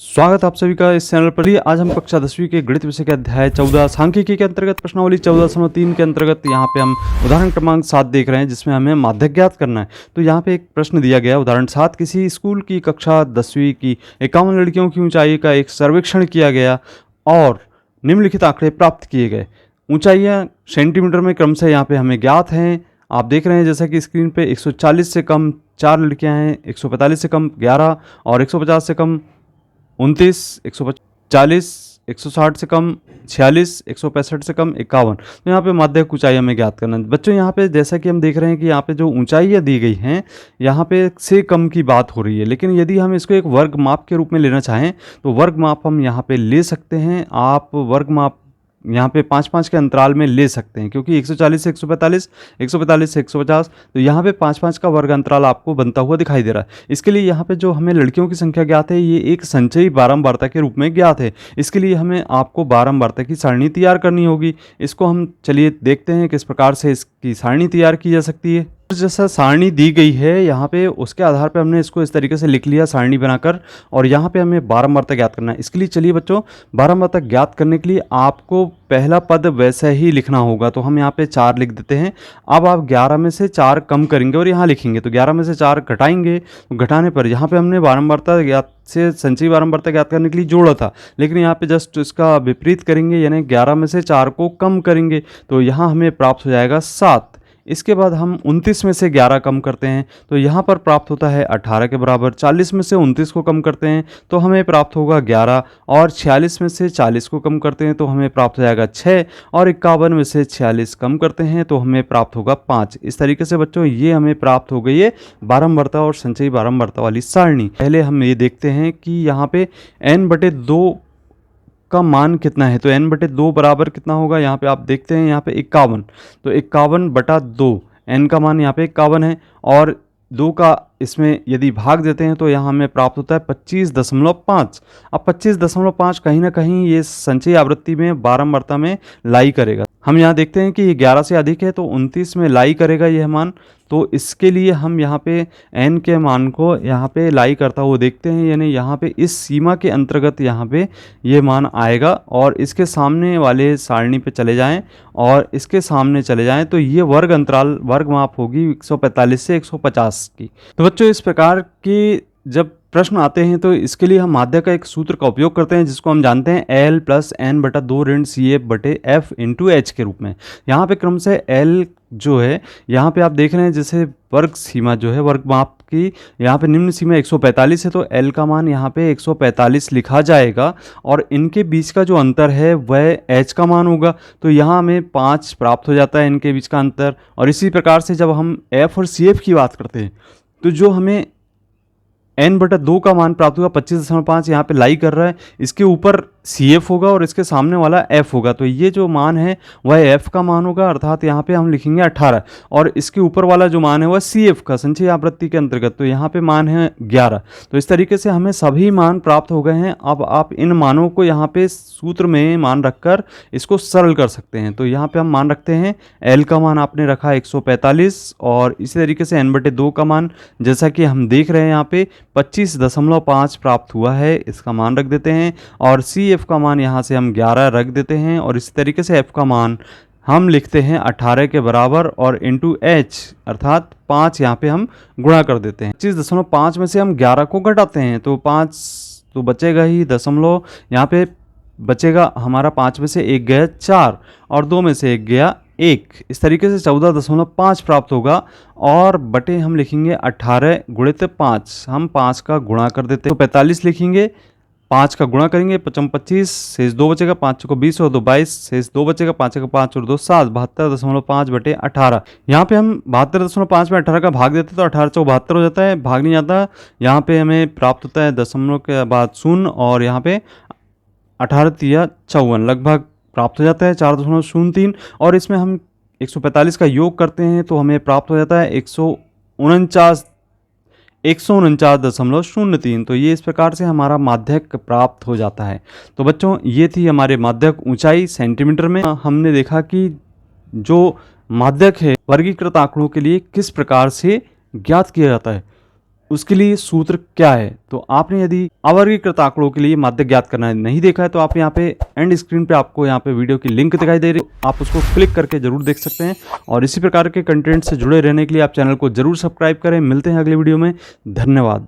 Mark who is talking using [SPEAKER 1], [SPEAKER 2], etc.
[SPEAKER 1] स्वागत आप सभी का इस चैनल पर। आज हम कक्षा 10वीं के गणित विषय के अध्याय 14 सांख्यिकी के अंतर्गत प्रश्नावली 14.3 के अंतर्गत यहाँ पे हम उदाहरण क्रमांक 7 देख रहे हैं, जिसमें हमें माध्यक ज्ञात करना है। तो यहाँ पे एक प्रश्न दिया गया, उदाहरण 7, किसी स्कूल की कक्षा 10वीं की 51 लड़कियों की ऊंचाई का एक सर्वेक्षण किया गया और निम्नलिखित आंकड़े प्राप्त किए गए। ऊंचाइयाँ सेंटीमीटर में क्रमशः यहाँ पे हमें ज्ञात हैं। आप देख रहे हैं जैसा कि स्क्रीन पे 140 से कम 4 लड़कियां हैं, 145 से कम 11 और 150 से कम 29, 140, 160 से कम 46, 165 से कम 51। तो यहाँ पे माध्यक ऊंचाई हमें ज्ञात करना है। बच्चों यहाँ पे जैसा कि हम देख रहे हैं कि यहाँ पे जो ऊंचाइयाँ दी गई हैं, यहाँ पे से कम की बात हो रही है, लेकिन यदि हम इसको एक वर्ग माप के रूप में लेना चाहें तो वर्ग माप हम यहाँ पे ले सकते हैं। आप वर्ग माप यहाँ पे 5-5 के अंतराल में ले सकते हैं, क्योंकि 140 से 145, 145 से 150, तो यहाँ पे 5-5 का वर्ग अंतराल आपको बनता हुआ दिखाई दे रहा है। इसके लिए यहाँ पे जो हमें लड़कियों की संख्या ज्ञात है, ये एक संचयी बारंबारता के रूप में ज्ञात है। इसके लिए हमें आपको बारंबारता की सारणी तैयार करनी होगी। इसको हम चलिए देखते हैं किस प्रकार से इसकी सारणी तैयार की जा सकती है। जैसा सारणी दी गई है यहाँ पे, उसके आधार पे हमने इसको इस तरीके से लिख लिया सारणी बनाकर, और यहाँ पे हमें बारंबारता ज्ञात करना है। इसके लिए चलिए बच्चों, बारंबारता ज्ञात करने के लिए आपको पहला पद वैसा ही लिखना होगा। तो हम यहाँ पे 4 लिख देते हैं। अब आप 11 में से 4 कम करेंगे और यहाँ लिखेंगे, तो 11 में से 4 घटाएंगे। तो घटाने पर यहाँ पे हमने बारंबारता ज्ञात से संचयी बारंबारता ज्ञात करने के लिए जोड़ा था, लेकिन यहाँ पे जस्ट इसका विपरीत करेंगे, यानी 11 में से 4 को कम करेंगे, तो यहाँ हमें प्राप्त हो जाएगा 7। इसके बाद हम 29 में से 11 कम करते हैं, तो यहाँ पर प्राप्त होता है 18 के बराबर। 40 में से 29 को कम करते हैं तो हमें प्राप्त होगा 11, और 46 में से 40 को कम करते हैं तो हमें प्राप्त हो जाएगा 6, और 51 में से 46 कम करते हैं तो हमें प्राप्त होगा 5। इस तरीके से बच्चों ये हमें प्राप्त हो गई है बारंबारता और संचयी बारंबारता वाली सारणी। पहले हम ये देखते हैं कि यहाँ पे n/2 का मान कितना है। तो n/2 बराबर कितना होगा, यहाँ पे आप देखते हैं यहाँ पे 51, तो 51/2, n का मान यहाँ पे 51 है, और 2 का इसमें यदि भाग देते हैं तो यहाँ हमें प्राप्त होता है 25.5। अब 25.5 कहीं ना कहीं ये संचयी आवृत्ति में बारंबारता में लाई करेगा। हम यहाँ देखते हैं कि ये 11 से अधिक है, तो 29 में लाई करेगा यह मान। तो इसके लिए हम यहाँ पे n के मान को यहाँ पे लाई करता हुआ देखते हैं, यानी यहाँ पे इस सीमा के अंतर्गत यहाँ पे ये मान आएगा, और इसके सामने वाले सारणी पे चले जाएं और इसके सामने चले जाएं तो ये वर्ग अंतराल वर्ग माप होगी 145 से 150 की। तो बच्चों इस प्रकार की जब प्रश्न आते हैं तो इसके लिए हम माध्यक का एक सूत्र का उपयोग करते हैं, जिसको हम जानते हैं L + n/2 ऋण CF/F × H के रूप में। यहाँ पे क्रम से L जो है, यहाँ पे आप देख रहे हैं जैसे वर्ग सीमा जो है वर्ग माप की, यहाँ पे निम्न सीमा 145 है, तो L का मान यहाँ पे 145 लिखा जाएगा, और इनके बीच का जो अंतर है वह H का मान होगा। तो यहाँ हमें 5 प्राप्त हो जाता है इनके बीच का अंतर। और इसी प्रकार से जब हम F और CF की बात करते हैं तो जो हमें n/2 का मान प्राप्त होगा 25.5, यहाँ पे लाई कर रहा है, इसके ऊपर CF होगा और इसके सामने वाला F होगा, तो ये जो मान है वह F का मान होगा, अर्थात यहाँ पे हम लिखेंगे 18, और इसके ऊपर वाला जो मान है वह CF का संचयी आवृत्ति के अंतर्गत, तो यहाँ पे मान है 11। तो इस तरीके से हमें सभी मान प्राप्त हो गए हैं। अब आप इन मानों को यहाँ पे सूत्र में मान रखकर इसको सरल कर सकते हैं। तो यहाँ पे हम मान रखते हैं, L का मान आपने रखा 145, और इसी तरीके से n/2 का मान जैसा कि हम देख रहे हैं यहाँ पे 25.5 प्राप्त हुआ है, इसका मान रख देते हैं, और CF का मान यहाँ से हम 11 रख देते हैं, और इसी तरीके से F का मान हम लिखते हैं 18 के बराबर, और इंटू H अर्थात 5 यहाँ पे हम गुणा कर देते हैं। 25.5 में से हम 11 को घटाते हैं तो 5 तो बचेगा ही दशमलव, यहाँ पे बचेगा हमारा 5 में से 1 गया 4, और 2 में से 1 गया 1। इस तरीके से 14.5 प्राप्त होगा, और बटे हम लिखेंगे 18 गुणित 5, हम 5 का गुणा कर देते हैं तो 45 लिखेंगे, 5 का गुणा करेंगे 25, शेष 2 बचेगा, 5 को 20 और 2 22, शेष 2 बचेगा, 5 का 5 और 2 7, 72.5 बटे 18। यहाँ पे हम 72.5 में 18 का भाग देते हैं तो 18 × 72 हो जाता है, भाग नहीं जाता। यहाँ पे हमें प्राप्त होता है दशमलव के बाद 0, और यहाँ पे 18 × 3 = 54 लगभग प्राप्त हो जाता है 4.03, और इसमें हम 145 का योग करते हैं तो हमें प्राप्त हो जाता है 149.03। तो ये इस प्रकार से हमारा माध्यक प्राप्त हो जाता है। तो बच्चों ये थी हमारे माध्यक ऊंचाई सेंटीमीटर में। हमने देखा कि जो माध्यक है वर्गीकृत आंकड़ों के लिए किस प्रकार से ज्ञात किया जाता है। उसके लिए सूत्र क्या है। तो आपने यदि अवर्गीकृत आंकड़ों के लिए माध्य ज्ञात करना नहीं देखा है तो आप यहाँ पे एंड स्क्रीन पे आपको यहाँ पे वीडियो की लिंक दिखाई दे रही है, आप उसको क्लिक करके जरूर देख सकते हैं। और इसी प्रकार के कंटेंट से जुड़े रहने के लिए आप चैनल को जरूर सब्सक्राइब करें। मिलते हैं अगले वीडियो में, धन्यवाद।